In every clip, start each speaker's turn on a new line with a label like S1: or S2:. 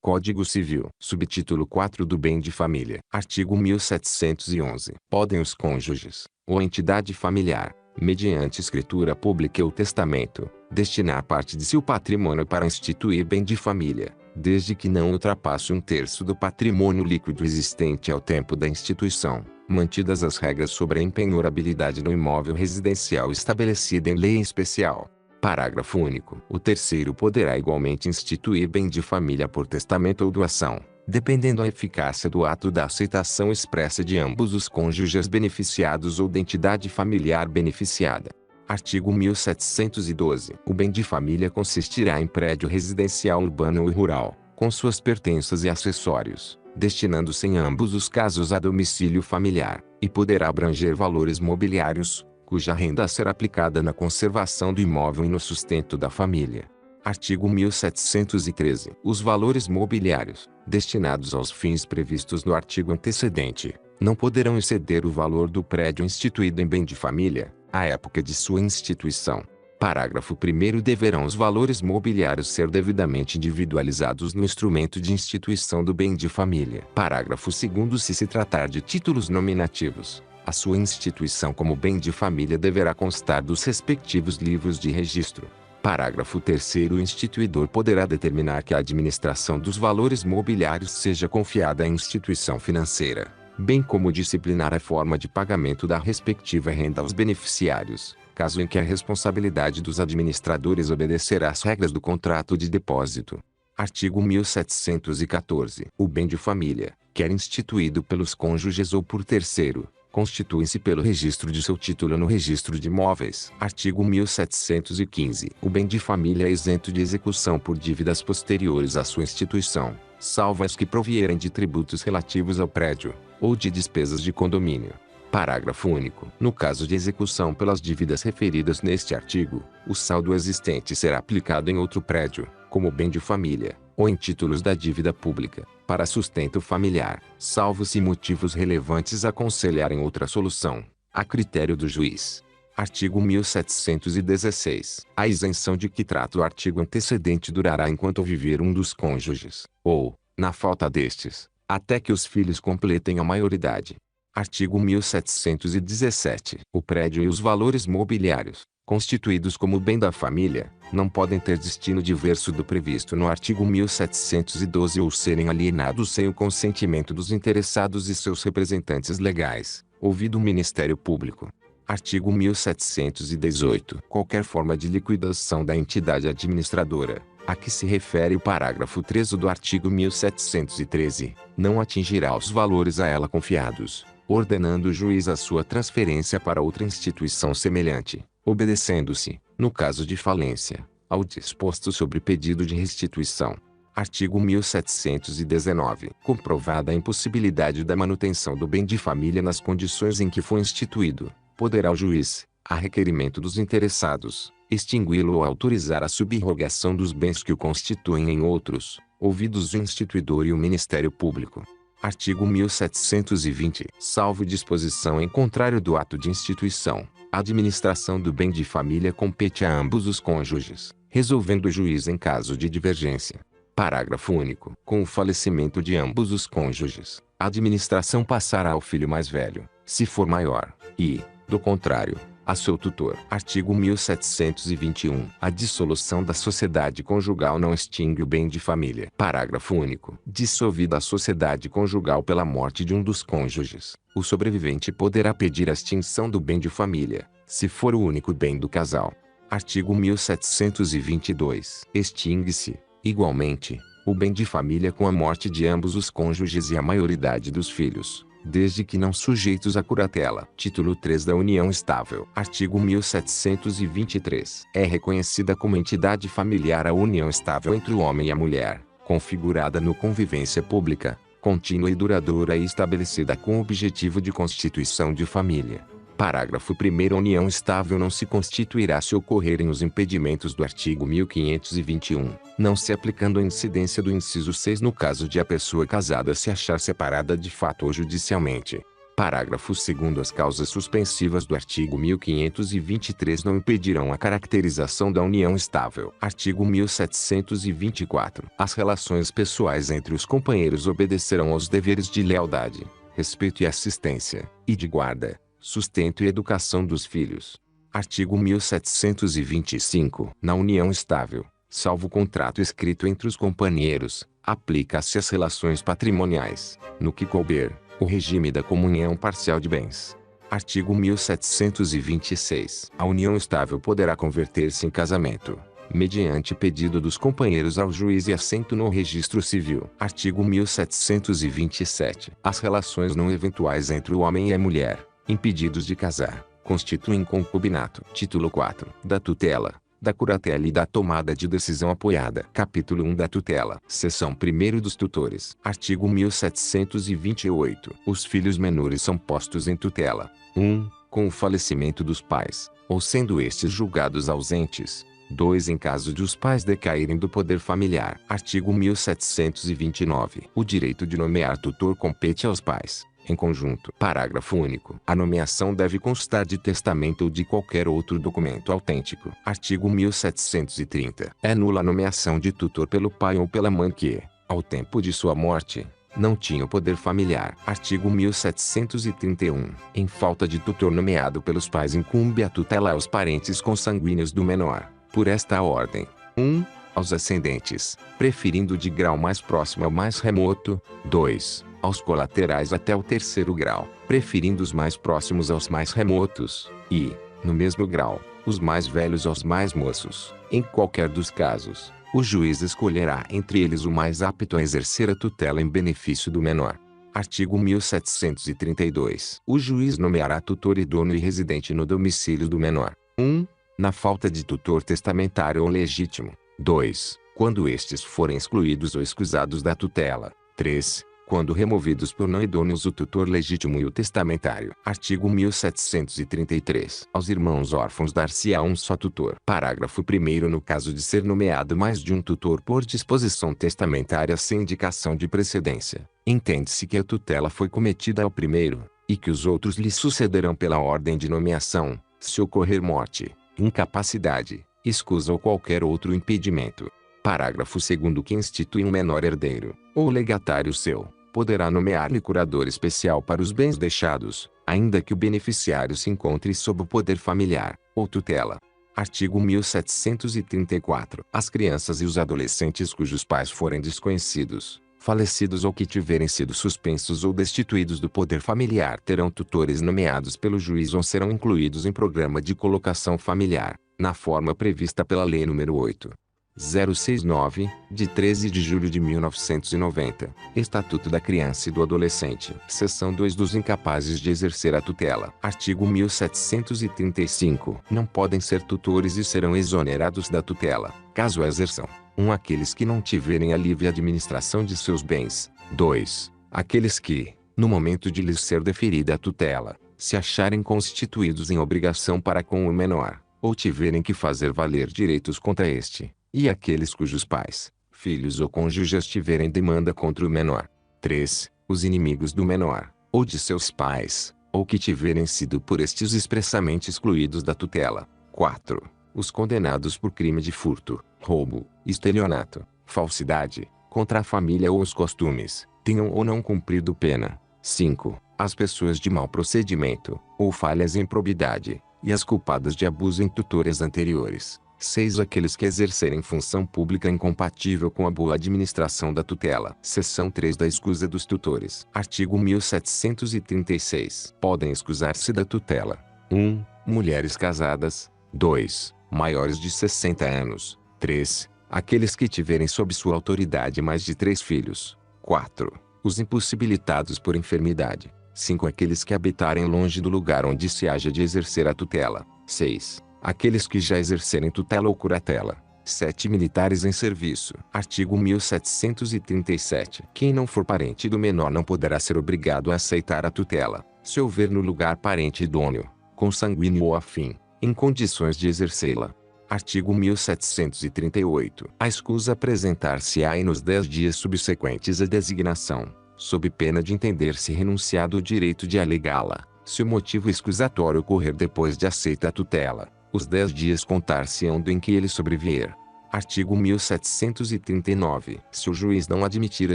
S1: Código Civil. Subtítulo 4 do bem de família. Artigo 1711. Podem os cônjuges, ou entidade familiar, mediante escritura pública ou testamento, destinar parte de seu patrimônio para instituir bem de família, desde que não ultrapasse 1/3 do patrimônio líquido existente ao tempo da instituição, mantidas as regras sobre a impenhorabilidade do imóvel residencial estabelecida em lei especial. Parágrafo único. O terceiro poderá igualmente instituir bem de família por testamento ou doação, dependendo a eficácia do ato da aceitação expressa de ambos os cônjuges beneficiados ou da entidade familiar beneficiada. Artigo 1712. O bem de família consistirá em prédio residencial urbano ou rural, com suas pertenças e acessórios, destinando-se em ambos os casos a domicílio familiar, e poderá abranger valores mobiliários, cuja renda será aplicada na conservação do imóvel e no sustento da família. Artigo 1713. Os valores mobiliários, destinados aos fins previstos no artigo antecedente, não poderão exceder o valor do prédio instituído em bem de família, à época de sua instituição. Parágrafo 1º. Deverão os valores mobiliários ser devidamente individualizados no instrumento de instituição do bem de família. Parágrafo 2º. Se tratar de títulos nominativos, a sua instituição como bem de família deverá constar dos respectivos livros de registro. Parágrafo 3º. O instituidor poderá determinar que a administração dos valores mobiliários seja confiada à instituição financeira, bem como disciplinar a forma de pagamento da respectiva renda aos beneficiários, caso em que a responsabilidade dos administradores obedecerá às regras do contrato de depósito. Artigo 1714. O bem de família, quer instituído pelos cônjuges ou por terceiro, constitui-se pelo registro de seu título no registro de imóveis. Artigo 1715. O bem de família é isento de execução por dívidas posteriores à sua instituição, salvo as que provierem de tributos relativos ao prédio, ou de despesas de condomínio. Parágrafo único. No caso de execução pelas dívidas referidas neste artigo, o saldo existente será aplicado em outro prédio, como bem de família, ou em títulos da dívida pública, para sustento familiar, salvo-se motivos relevantes a aconselharem outra solução, a critério do juiz. Artigo 1716. A isenção de que trata o artigo antecedente durará enquanto viver um dos cônjuges, ou, na falta destes, até que os filhos completem a maioridade. Artigo 1717. O prédio e os valores mobiliários, constituídos como bem da família, não podem ter destino diverso do previsto no artigo 1712 ou serem alienados sem o consentimento dos interessados e seus representantes legais, ouvido o Ministério Público. Artigo 1718. Qualquer forma de liquidação da entidade administradora, a que se refere o parágrafo 3º do artigo 1713, não atingirá os valores a ela confiados, ordenando o juiz a sua transferência para outra instituição semelhante, obedecendo-se, no caso de falência, ao disposto sobre pedido de restituição. Artigo 1719. Comprovada a impossibilidade da manutenção do bem de família nas condições em que foi instituído, poderá o juiz, a requerimento dos interessados, extingui-lo ou autorizar a subrogação dos bens que o constituem em outros, ouvidos o instituidor e o Ministério Público. Artigo 1720. Salvo disposição em contrário do ato de instituição, a administração do bem de família compete a ambos os cônjuges, resolvendo o juiz em caso de divergência. Parágrafo único. Com o falecimento de ambos os cônjuges, a administração passará ao filho mais velho, se for maior, e, do contrário, a seu tutor. Artigo 1721. A dissolução da sociedade conjugal não extingue o bem de família. Parágrafo único. Dissolvida a sociedade conjugal pela morte de um dos cônjuges, o sobrevivente poderá pedir a extinção do bem de família, se for o único bem do casal. Artigo 1722. Extingue-se, igualmente, o bem de família com a morte de ambos os cônjuges e a maioridade dos filhos, desde que não sujeitos à curatela. Título 3 da União Estável. Artigo 1723. É reconhecida como entidade familiar a união estável entre o homem e a mulher, configurada no convivência pública, contínua e duradoura e estabelecida com o objetivo de constituição de família. Parágrafo 1º. A união estável não se constituirá se ocorrerem os impedimentos do artigo 1521, não se aplicando a incidência do inciso 6 no caso de a pessoa casada se achar separada de fato ou judicialmente. Parágrafo 2º. As causas suspensivas do artigo 1523 não impedirão a caracterização da união estável. Artigo 1724. As relações pessoais entre os companheiros obedecerão aos deveres de lealdade, respeito e assistência, e de guarda, sustento e educação dos filhos. Artigo 1725. Na união estável, salvo contrato escrito entre os companheiros, aplica-se às relações patrimoniais, no que couber, o regime da comunhão parcial de bens. Artigo 1726. A união estável poderá converter-se em casamento, mediante pedido dos companheiros ao juiz e assento no registro civil. Artigo 1727. As relações não eventuais entre o homem e a mulher, impedidos de casar, constituem concubinato. Título 4. Da tutela, da curatela e da tomada de decisão apoiada. Capítulo 1 da tutela. Seção 1º dos tutores. Artigo 1728. Os filhos menores são postos em tutela. 1. Com o falecimento dos pais, ou sendo estes julgados ausentes. 2. Em caso de os pais decaírem do poder familiar. Artigo 1729. O direito de nomear tutor compete aos pais, em conjunto. Parágrafo único. A nomeação deve constar de testamento ou de qualquer outro documento autêntico. Artigo 1730. É nula a nomeação de tutor pelo pai ou pela mãe que, ao tempo de sua morte, não tinha o poder familiar. Artigo 1731. Em falta de tutor nomeado pelos pais, incumbe a tutela aos parentes consanguíneos do menor, por esta ordem. 1. Aos ascendentes, preferindo de grau mais próximo ao mais remoto. 2. Aos colaterais até o 3º grau, preferindo os mais próximos aos mais remotos, e, no mesmo grau, os mais velhos aos mais moços. Em qualquer dos casos, o juiz escolherá entre eles o mais apto a exercer a tutela em benefício do menor. Artigo 1732. O juiz nomeará tutor idôneo e residente no domicílio do menor. 1. Na falta de tutor testamentário ou legítimo. 2. Quando estes forem excluídos ou escusados da tutela. 3. Quando removidos por não idôneos o tutor legítimo e o testamentário. Artigo 1733. Aos irmãos órfãos dar-se-á um só tutor. Parágrafo 1º. No caso de ser nomeado mais de um tutor por disposição testamentária sem indicação de precedência, entende-se que a tutela foi cometida ao primeiro, e que os outros lhe sucederão pela ordem de nomeação, se ocorrer morte, incapacidade, escusa ou qualquer outro impedimento. Parágrafo 2º. Que institui um menor herdeiro, ou legatário seu, poderá nomear-lhe curador especial para os bens deixados, ainda que o beneficiário se encontre sob o poder familiar, ou tutela. Artigo 1734. As crianças e os adolescentes cujos pais forem desconhecidos, falecidos ou que tiverem sido suspensos ou destituídos do poder familiar terão tutores nomeados pelo juiz ou serão incluídos em programa de colocação familiar, na forma prevista pela Lei nº 8.069, de 13 de julho de 1990, Estatuto da Criança e do Adolescente. Seção 2 dos incapazes de exercer a tutela. Artigo 1735. Não podem ser tutores e serão exonerados da tutela, caso a exerçam: 1. Aqueles que não tiverem a livre administração de seus bens. 2. Aqueles que, no momento de lhes ser deferida a tutela, se acharem constituídos em obrigação para com o menor, ou tiverem que fazer valer direitos contra este, e aqueles cujos pais, filhos ou cônjuges tiverem demanda contra o menor. 3. Os inimigos do menor, ou de seus pais, ou que tiverem sido por estes expressamente excluídos da tutela. 4. Os condenados por crime de furto, roubo, estelionato, falsidade, contra a família ou os costumes, tenham ou não cumprido pena. 5. As pessoas de mau procedimento, ou falhas em probidade, e as culpadas de abuso em tutores anteriores. 6. Aqueles que exercerem função pública incompatível com a boa administração da tutela. Seção 3 da escusa dos tutores. Artigo 1736. Podem escusar-se da tutela: 1. Mulheres casadas. 2. Maiores de 60 anos. 3. Aqueles que tiverem sob sua autoridade mais de 3 filhos. 4. Os impossibilitados por enfermidade. 5. Aqueles que habitarem longe do lugar onde se haja de exercer a tutela. 6. Aqueles que já exercerem tutela ou curatela. 7. Militares em serviço. Artigo 1737. Quem não for parente do menor não poderá ser obrigado a aceitar a tutela, se houver no lugar parente idôneo, consanguíneo ou afim, em condições de exercê-la. Artigo 1738. A escusa apresentar-se-á nos 10 dias subsequentes à designação, sob pena de entender-se renunciado o direito de alegá-la. Se o motivo excusatório ocorrer depois de aceita a tutela, os 10 dias contar-se-ão do em que ele sobrevier. Artigo 1739. Se o juiz não admitir a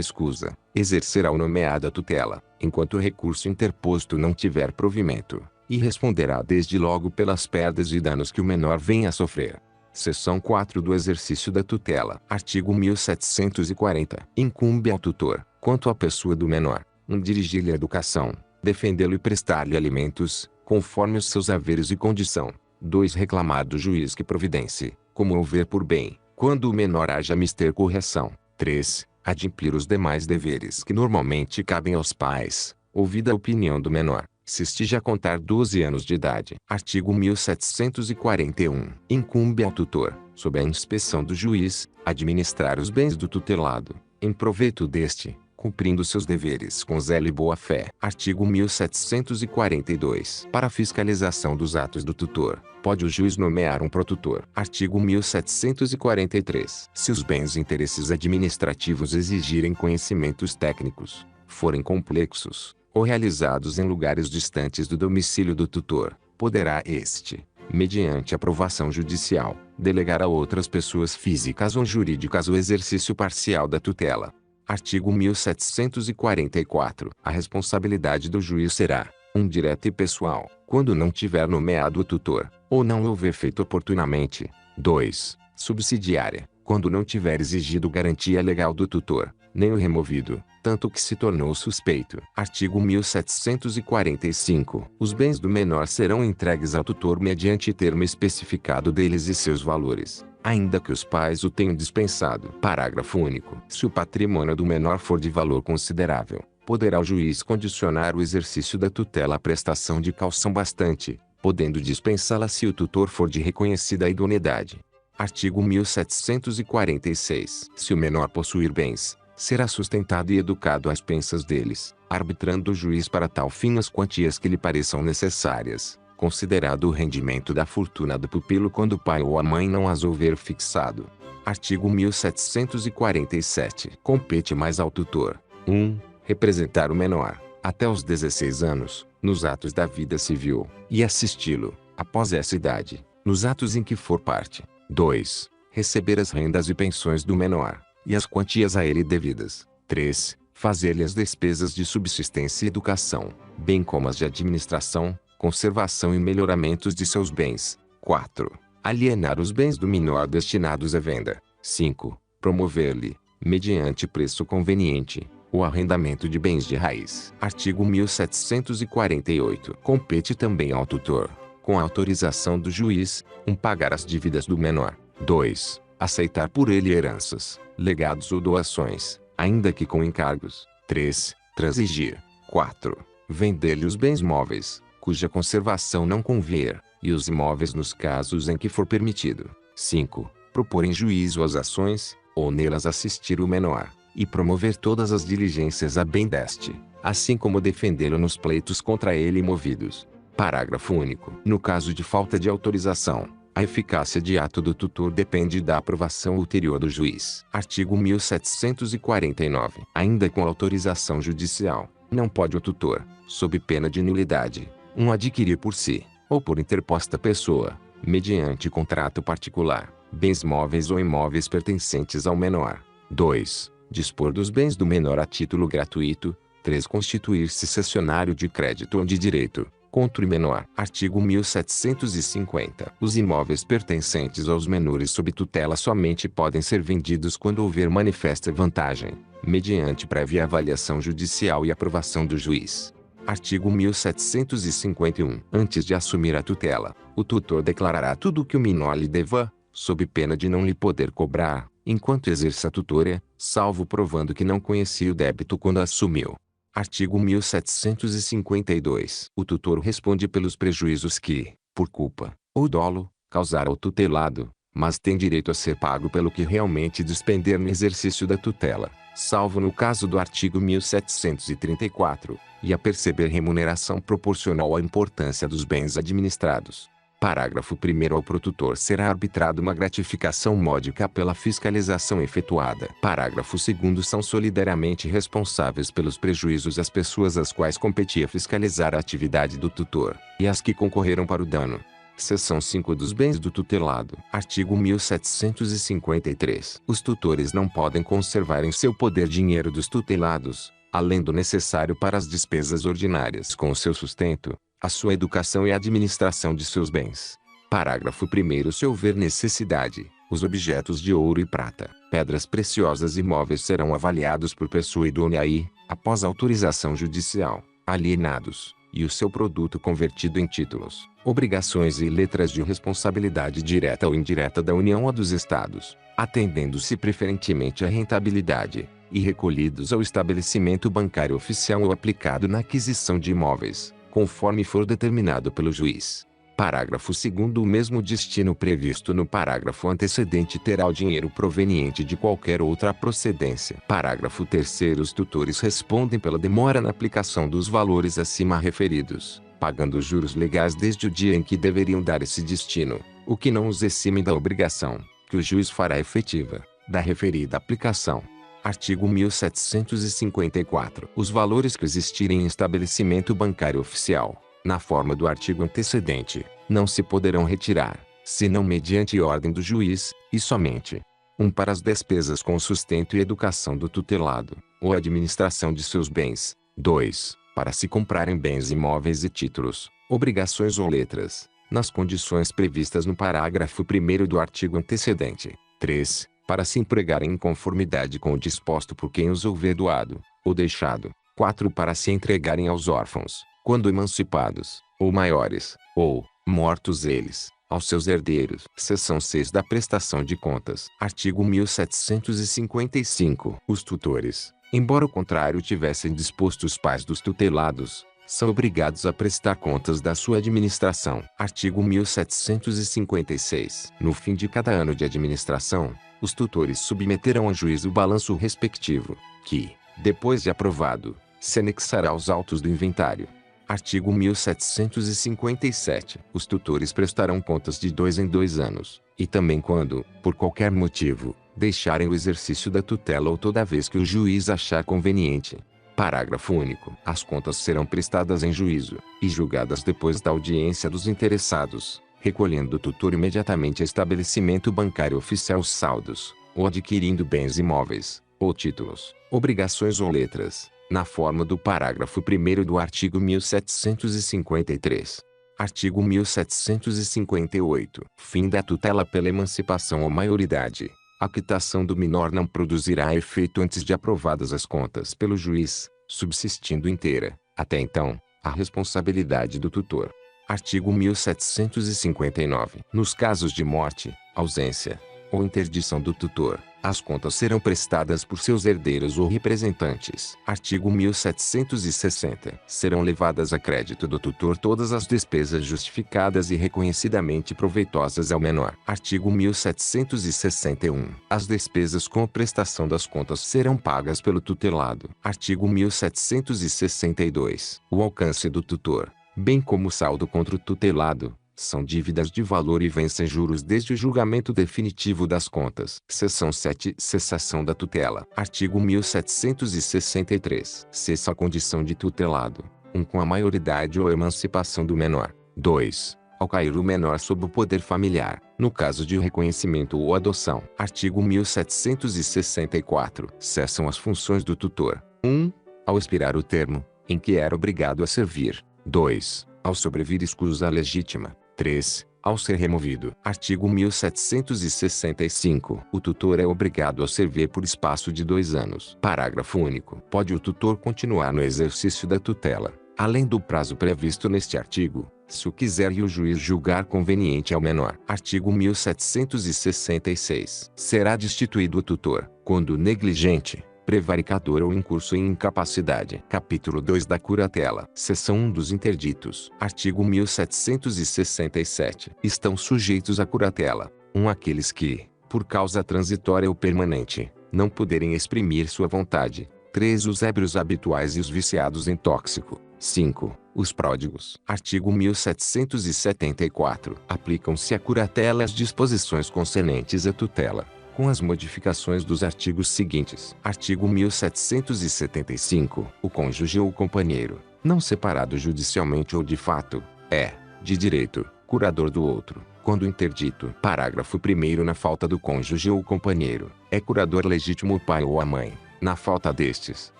S1: escusa, exercerá o nomeado a tutela, enquanto o recurso interposto não tiver provimento, e responderá desde logo pelas perdas e danos que o menor venha a sofrer. Seção 4 do exercício da tutela. Artigo 1740. Incumbe ao tutor, quanto à pessoa do menor, dirigir-lhe a educação, defendê-lo e prestar-lhe alimentos, conforme os seus haveres e condição. 2. Reclamar do juiz que providencie, como houver por bem, quando o menor haja mister correção. 3. Adimplir os demais deveres que normalmente cabem aos pais, ouvida a opinião do menor, se esteja a contar 12 anos de idade. Artigo 1741. Incumbe ao tutor, sob a inspeção do juiz, administrar os bens do tutelado, em proveito deste, cumprindo seus deveres com zelo e boa-fé. Artigo 1742. Para a fiscalização dos atos do tutor, pode o juiz nomear um protutor. Artigo 1743. Se os bens e interesses administrativos exigirem conhecimentos técnicos, forem complexos, ou realizados em lugares distantes do domicílio do tutor, poderá este, mediante aprovação judicial, delegar a outras pessoas físicas ou jurídicas o exercício parcial da tutela. Artigo 1744. A responsabilidade do juiz será, direta e pessoal, quando não tiver nomeado o tutor, ou não o houver feito oportunamente. 2. Subsidiária, quando não tiver exigido garantia legal do tutor, nem o removido, tanto que se tornou suspeito. Artigo 1745. Os bens do menor serão entregues ao tutor mediante termo especificado deles e seus valores, ainda que os pais o tenham dispensado. Parágrafo único. Se o patrimônio do menor for de valor considerável, poderá o juiz condicionar o exercício da tutela à prestação de caução bastante, podendo dispensá-la se o tutor for de reconhecida idoneidade. Artigo 1746. Se o menor possuir bens, será sustentado e educado às expensas deles, arbitrando o juiz para tal fim as quantias que lhe pareçam necessárias, considerado o rendimento da fortuna do pupilo quando o pai ou a mãe não as houver fixado. Artigo 1747. Compete mais ao tutor: 1. Representar o menor, até os 16 anos, nos atos da vida civil, e assisti-lo, após essa idade, nos atos em que for parte. 2. Receber as rendas e pensões do menor, e as quantias a ele devidas. 3. Fazer-lhe as despesas de subsistência e educação, bem como as de administração, conservação e melhoramentos de seus bens. 4. Alienar os bens do menor destinados à venda. 5. Promover-lhe, mediante preço conveniente, o arrendamento de bens de raiz. Artigo 1748. Compete também ao tutor, com a autorização do juiz, pagar as dívidas do menor. 2. Aceitar por ele heranças, legados ou doações, ainda que com encargos. 3. Transigir. 4. Vender-lhe os bens móveis, cuja conservação não convier, e os imóveis nos casos em que for permitido. 5. Propor em juízo as ações, ou nelas assistir o menor, e promover todas as diligências a bem deste, assim como defendê-lo nos pleitos contra ele movidos. Parágrafo único. No caso de falta de autorização, a eficácia de ato do tutor depende da aprovação ulterior do juiz. Artigo 1749. Ainda com autorização judicial, não pode o tutor, sob pena de nulidade, adquirir por si, ou por interposta pessoa, mediante contrato particular, bens móveis ou imóveis pertencentes ao menor. 2. Dispor dos bens do menor a título gratuito. 3. Constituir-se cessionário de crédito ou de direito, contra o menor. Artigo 1750. Os imóveis pertencentes aos menores sob tutela somente podem ser vendidos quando houver manifesta vantagem, mediante prévia avaliação judicial e aprovação do juiz. Artigo 1751. Antes de assumir a tutela, o tutor declarará tudo o que o menor lhe deva, sob pena de não lhe poder cobrar, enquanto exerça a tutoria, salvo provando que não conhecia o débito quando assumiu. Artigo 1752. O tutor responde pelos prejuízos que, por culpa, ou dolo, causar ao tutelado, mas tem direito a ser pago pelo que realmente despender no exercício da tutela, salvo no caso do artigo 1734, e a perceber remuneração proporcional à importância dos bens administrados. Parágrafo 1º. Ao protutor será arbitrada uma gratificação módica pela fiscalização efetuada. Parágrafo 2º. São solidariamente responsáveis pelos prejuízos as pessoas às quais competia fiscalizar a atividade do tutor, e as que concorreram para o dano. Seção 5 dos bens do tutelado. Artigo 1753. Os tutores não podem conservar em seu poder dinheiro dos tutelados, além do necessário para as despesas ordinárias com o seu sustento, a sua educação e a administração de seus bens. Parágrafo 1º. Se houver necessidade, os objetos de ouro e prata, pedras preciosas e móveis serão avaliados por pessoa idônea e, após autorização judicial, alienados, e o seu produto convertido em títulos, obrigações e letras de responsabilidade direta ou indireta da União ou dos Estados, atendendo-se preferentemente à rentabilidade, e recolhidos ao estabelecimento bancário oficial ou aplicado na aquisição de imóveis, conforme for determinado pelo juiz. Parágrafo 2º. O mesmo destino previsto no parágrafo antecedente terá o dinheiro proveniente de qualquer outra procedência. Parágrafo 3º. Os tutores respondem pela demora na aplicação dos valores acima referidos, pagando os juros legais desde o dia em que deveriam dar esse destino, o que não os exime da obrigação, que o juiz fará efetiva, da referida aplicação. Artigo 1754. Os valores que existirem em estabelecimento bancário oficial, na forma do artigo antecedente, não se poderão retirar, senão mediante ordem do juiz, e somente 1. Para as despesas com sustento e educação do tutelado, ou administração de seus bens. 2. Para se comprarem bens imóveis e títulos, obrigações ou letras, nas condições previstas no parágrafo 1º do artigo antecedente. 3. Para se empregarem em conformidade com o disposto por quem os houver doado, ou deixado. 4. Para se entregarem aos órfãos, quando emancipados, ou maiores, ou, mortos eles, aos seus herdeiros. Seção 6 da prestação de contas. Artigo 1755. Os tutores, embora o contrário tivessem disposto os pais dos tutelados, são obrigados a prestar contas da sua administração. Artigo 1756. No fim de cada ano de administração, os tutores submeterão a juízo o balanço respectivo, que, depois de aprovado, se anexará aos autos do inventário. Artigo 1757. Os tutores prestarão contas de 2 em 2 anos, e também quando, por qualquer motivo, deixarem o exercício da tutela ou toda vez que o juiz achar conveniente. Parágrafo único. As contas serão prestadas em juízo, e julgadas depois da audiência dos interessados, recolhendo o tutor imediatamente a estabelecimento bancário oficial os saldos, ou adquirindo bens imóveis, ou títulos, obrigações ou letras, na forma do parágrafo 1º do artigo 1753. Artigo 1758. Fim da tutela pela emancipação ou maioridade. A quitação do menor não produzirá efeito antes de aprovadas as contas pelo juiz, subsistindo inteira, até então, a responsabilidade do tutor. Artigo 1759. Nos casos de morte, ausência ou interdição do tutor, as contas serão prestadas por seus herdeiros ou representantes. Artigo 1760. Serão levadas a crédito do tutor todas as despesas justificadas e reconhecidamente proveitosas ao menor. Artigo 1761. As despesas com a prestação das contas serão pagas pelo tutelado. Artigo 1762. O alcance do tutor, bem como o saldo contra o tutelado, são dívidas de valor e vencem juros desde o julgamento definitivo das contas. Seção 7. Cessação da tutela. Artigo 1763. Cessa a condição de tutelado. 1. Com a maioridade ou emancipação do menor. 2. Ao cair o menor sob o poder familiar, no caso de reconhecimento ou adoção. Artigo 1764. Cessam as funções do tutor. 1. Ao expirar o termo, em que era obrigado a servir. 2. Ao sobrevir escusa legítima. 3. Ao ser removido. Artigo 1765. O tutor é obrigado a servir por espaço de 2 anos. Parágrafo único. Pode o tutor continuar no exercício da tutela, além do prazo previsto neste artigo, se o quiser e o juiz julgar conveniente ao menor. Artigo 1766. Será destituído o tutor, quando negligente, prevaricador ou incurso em incapacidade. Capítulo 2 da curatela. Seção 1 dos interditos. Artigo 1767. Estão sujeitos à curatela: 1. Aqueles que, por causa transitória ou permanente, não puderem exprimir sua vontade. 3. Os ébrios habituais e os viciados em tóxico. 5. Os pródigos. Artigo 1774. Aplicam-se à curatela as disposições concernentes à tutela, com as modificações dos artigos seguintes. Artigo 1775. O cônjuge ou companheiro, não separado judicialmente ou de fato, é, de direito, curador do outro, quando interdito. Parágrafo 1º. Na falta do cônjuge ou companheiro, é curador legítimo o pai ou a mãe. Na falta destes,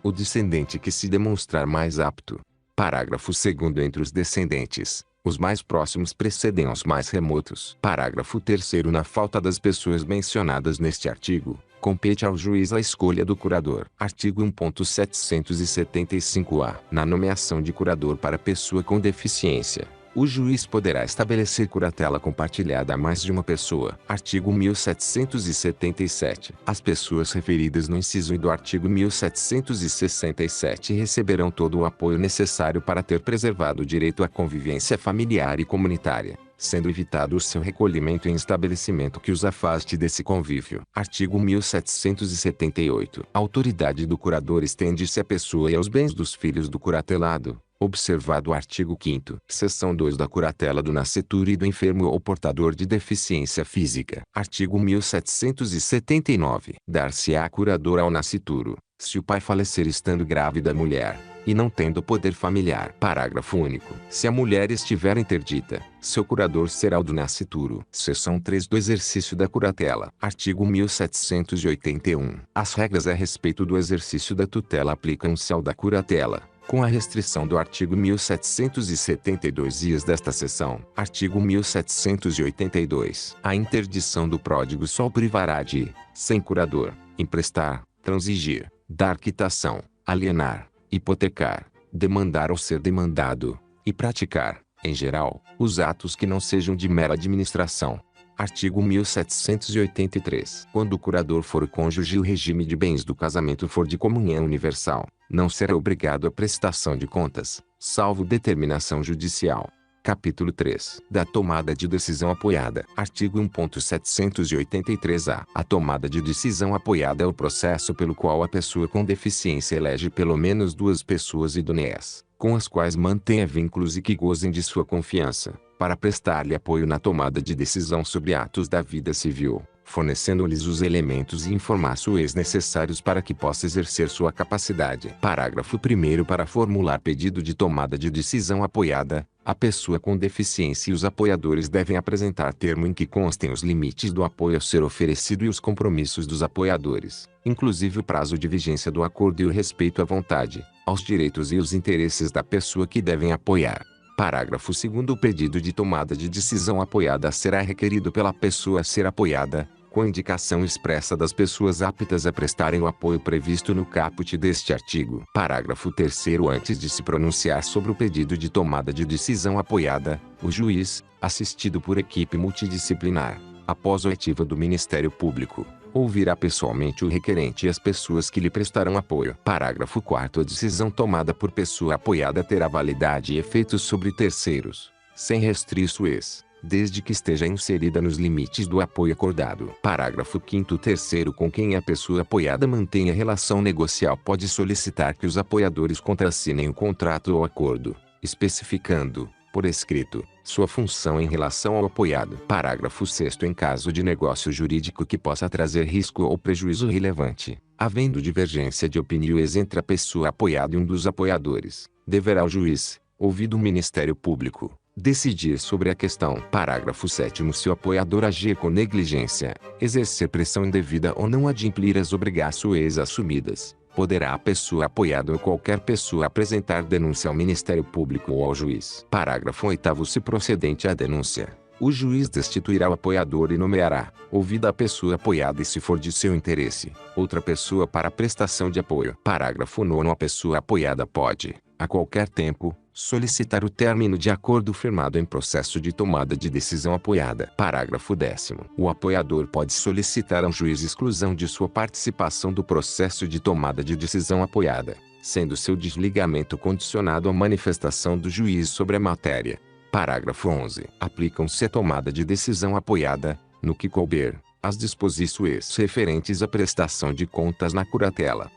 S1: o descendente que se demonstrar mais apto. Parágrafo 2º. Entre os descendentes, os mais próximos precedem aos mais remotos. Parágrafo 3º. Na falta das pessoas mencionadas neste artigo, compete ao juiz a escolha do curador. Artigo 1.775-A. Na nomeação de curador para pessoa com deficiência, o juiz poderá estabelecer curatela compartilhada a mais de uma pessoa. Artigo 1777. As pessoas referidas no inciso I do artigo 1767 receberão todo o apoio necessário para ter preservado o direito à convivência familiar e comunitária, sendo evitado o seu recolhimento em estabelecimento que os afaste desse convívio. Artigo 1778. A autoridade do curador estende-se à pessoa e aos bens dos filhos do curatelado, observado o artigo 5º, seção 2 da curatela do nascituro e do enfermo ou portador de deficiência física. Artigo 1779. Dar-se-á curador ao nascituro, se o pai falecer estando grávida a mulher, e não tendo poder familiar. Parágrafo único. Se a mulher estiver interdita, seu curador será o do nascituro. Seção 3 do exercício da curatela. Artigo 1781. As regras a respeito do exercício da tutela aplicam-se ao da curatela, com a restrição do artigo 1772-ias desta seção. Artigo 1782. A interdição do pródigo só o privará de, sem curador, emprestar, transigir, dar quitação, alienar, hipotecar, demandar ou ser demandado, e praticar, em geral, os atos que não sejam de mera administração. Artigo 1783. Quando o curador for cônjuge e o regime de bens do casamento for de comunhão universal, não será obrigado à prestação de contas, salvo determinação judicial. Capítulo 3. Da tomada de decisão apoiada. Artigo 1.783-A. A tomada de decisão apoiada é o processo pelo qual a pessoa com deficiência elege pelo menos duas pessoas idôneas, com as quais mantenha vínculos e que gozem de sua confiança, para prestar-lhe apoio na tomada de decisão sobre atos da vida civil, fornecendo-lhes os elementos e informações necessários para que possa exercer sua capacidade. Parágrafo 1º. Para formular pedido de tomada de decisão apoiada, a pessoa com deficiência e os apoiadores devem apresentar termo em que constem os limites do apoio a ser oferecido e os compromissos dos apoiadores, inclusive o prazo de vigência do acordo e o respeito à vontade, aos direitos e os interesses da pessoa que devem apoiar. Parágrafo 2º. O pedido de tomada de decisão apoiada será requerido pela pessoa a ser apoiada, com indicação expressa das pessoas aptas a prestarem o apoio previsto no caput deste artigo. Parágrafo 3º. Antes de se pronunciar sobre o pedido de tomada de decisão apoiada, o juiz, assistido por equipe multidisciplinar, após oitiva do Ministério Público, ouvirá pessoalmente o requerente e as pessoas que lhe prestarão apoio. Parágrafo 4º. A decisão tomada por pessoa apoiada terá validade e efeitos sobre terceiros, sem restrições, desde que esteja inserida nos limites do apoio acordado. Parágrafo 5º. Terceiro com quem a pessoa apoiada mantenha relação negocial pode solicitar que os apoiadores contrassinem o contrato ou acordo, especificando, por escrito, sua função em relação ao apoiado. Parágrafo 6º. Em caso de negócio jurídico que possa trazer risco ou prejuízo relevante, havendo divergência de opiniões entre a pessoa apoiada e um dos apoiadores, deverá o juiz, ouvido o Ministério Público, decidir sobre a questão. Parágrafo 7º. Se o apoiador agir com negligência, exercer pressão indevida ou não adimplir as obrigações assumidas, poderá a pessoa apoiada ou qualquer pessoa apresentar denúncia ao Ministério Público ou ao juiz. Parágrafo 8º. Se procedente a denúncia, o juiz destituirá o apoiador e nomeará, ouvida a pessoa apoiada e se for de seu interesse, outra pessoa para a prestação de apoio. Parágrafo 9º. A pessoa apoiada pode, a qualquer tempo, solicitar o término de acordo firmado em processo de tomada de decisão apoiada. Parágrafo 10º. O apoiador pode solicitar ao juiz exclusão de sua participação do processo de tomada de decisão apoiada, sendo seu desligamento condicionado à manifestação do juiz sobre a matéria. Parágrafo 11º. Aplicam-se à tomada de decisão apoiada, no que couber, as disposições referentes à prestação de contas na curatela,